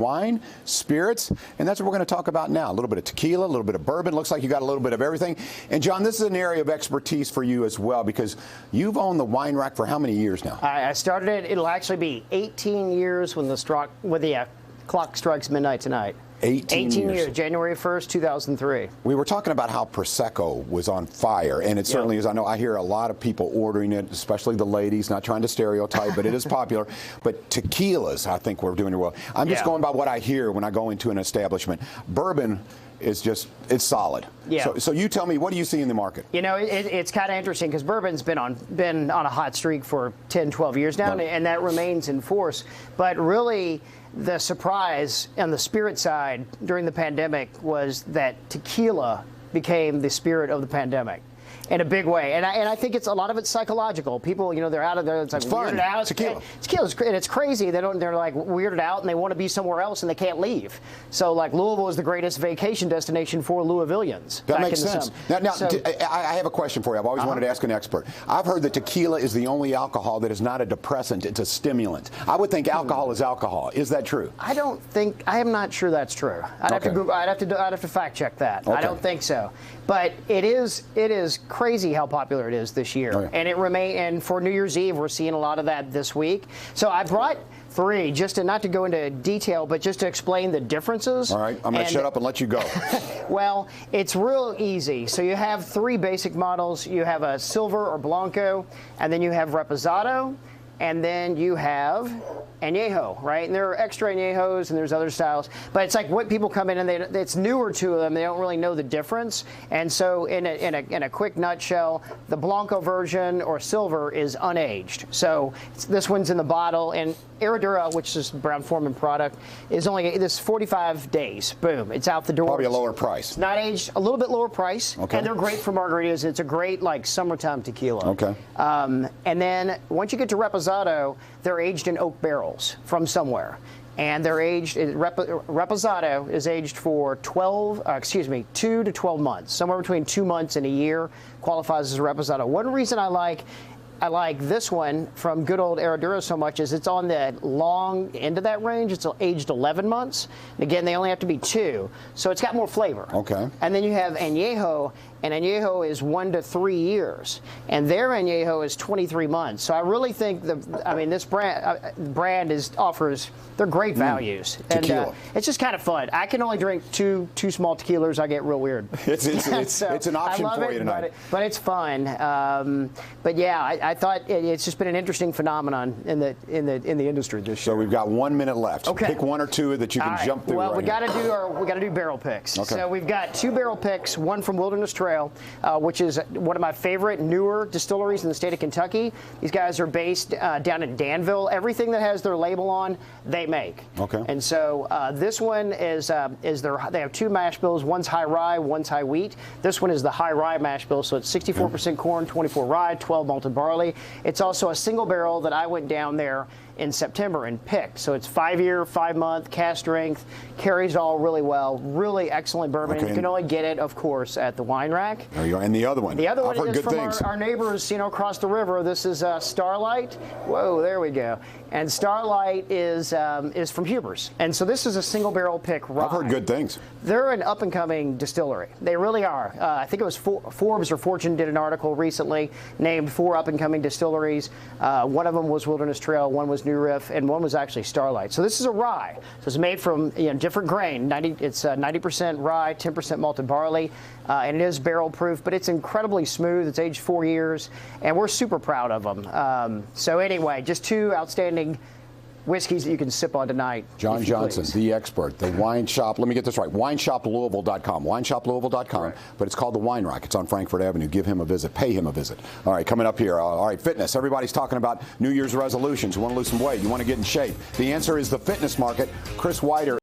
wine, spirits, and that's what we're going to talk about now. A little bit of tequila, a little bit of bourbon. Looks like you got a little bit of everything. And John, this is an area of expertise for you as well, because you've owned the wine rack for how many years now? I started it. It'll actually be 18 years when the clock strikes midnight tonight. 18 years, January 1st, 2003. We were talking about how Prosecco was on fire, and it certainly is. I know I hear a lot of people ordering it, especially the ladies, not trying to stereotype, but it is popular. But tequilas, I think we're doing well. I'm just going by what I hear when I go into an establishment. Bourbon is just, it's solid. Yeah. So you tell me, what do you see in the market? You know, it's kind of interesting because bourbon's been on a hot streak for 10, 12 years now, and that remains in force. But really, the surprise on the spirit side during the pandemic was that tequila became the spirit of the pandemic in a big way. And I think it's a lot of it's psychological. People, you know, they're out of there. It's like fun. Weirded out. Tequila. Tequila's and it's crazy. They're like weirded out and they want to be somewhere else and they can't leave. So like Louisville is the greatest vacation destination for Louisvillians. That makes sense. Now I have a question for you. I've always wanted to ask an expert. I've heard that tequila is the only alcohol that is not a depressant, it's a stimulant. I would think alcohol is alcohol. Is that true? I am not sure that's true. I'd have to Google, I'd have to fact check that. I don't think so. But it is crazy how popular it is this year. And and for New Year's Eve, we're seeing a lot of that this week. So I brought three, not to go into detail, but just to explain the differences. All right, I'm going to shut up and let you go. Well, it's real easy. So you have three basic models. You have a silver or blanco, and then you have reposado, and then you have añejo, right? And there are extra añejos and there's other styles. But it's like what people come in and it's newer to them. They don't really know the difference. And so in a quick nutshell, the blanco version or silver is unaged. So this one's in the bottle. And Herradura, which is Brown-Forman product, is only this 45 days. Boom, it's out the door. Probably a lower price. Not aged, a little bit lower price. Okay. And they're great for margaritas. It's a great like summertime tequila. Okay. And then once you get to reposado, they're aged in oak barrels from somewhere. And they're aged, reposado is aged for 2 to 12 months. Somewhere between 2 months and a year qualifies as a reposado. One reason I like this one from good old Herradura so much is it's on the long end of that range. It's aged 11 months. And again, they only have to be 2. So it's got more flavor. Okay. And then you have añejo, and añejo is 1 to 3 years. And their añejo is 23 months. So I really think this brand offers, they're great values. Tequila. And it's just kind of fun. I can only drink two small tequilas. I get real weird. It's an option for you tonight. But it's fun. But yeah, I thought it's just been an interesting phenomenon in the industry this year. So we've got 1 minute left. Okay. Pick one or two that you can jump through. Well, we got to do barrel picks. Okay. So we've got 2 barrel picks. One from Wilderness Trail, which is one of my favorite newer distilleries in the state of Kentucky. These guys are based down in Danville. Everything that has their label on, they make. Okay. And so this one is they have 2 mash bills. One's high rye, one's high wheat. This one is the high rye mash bill, so it's 64% corn, 24 rye, 12 malted barley. It's also a single barrel that I went down there in September and picked. So it's 5-year, 5-month, cask strength, carries it all really well. Really excellent bourbon. Okay. You can only get it, of course, at the wine rack. There you go. And the other one? The other one is from our neighbors, across the river. This is Starlight. Whoa, there we go. And Starlight is from Huber's. And so this is a single barrel pick rye. I've heard good things. They're an up-and-coming distillery. They really are. I think it was Forbes or Fortune did an article recently, named 4 up-and-coming distilleries. One of them was Wilderness Trail, one was New Riff, and one was actually Starlight. So this is a rye. So it's made from different grain. It's 90% rye, 10% malted barley, and it is barrel proof, but it's incredibly smooth. It's aged 4 years, and we're super proud of them. So anyway, just 2 outstanding whiskeys that you can sip on tonight. John Johnson, the expert, the wine shop. Let me get this right. WineShopLouisville.com. WineShopLouisville.com. Right. But it's called the Wine Rack. It's on Frankfort Avenue. Give him a visit. Pay him a visit. All right, coming up here. All right, fitness. Everybody's talking about New Year's resolutions. You want to lose some weight. You want to get in shape. The answer is the fitness market. Chris Whiter.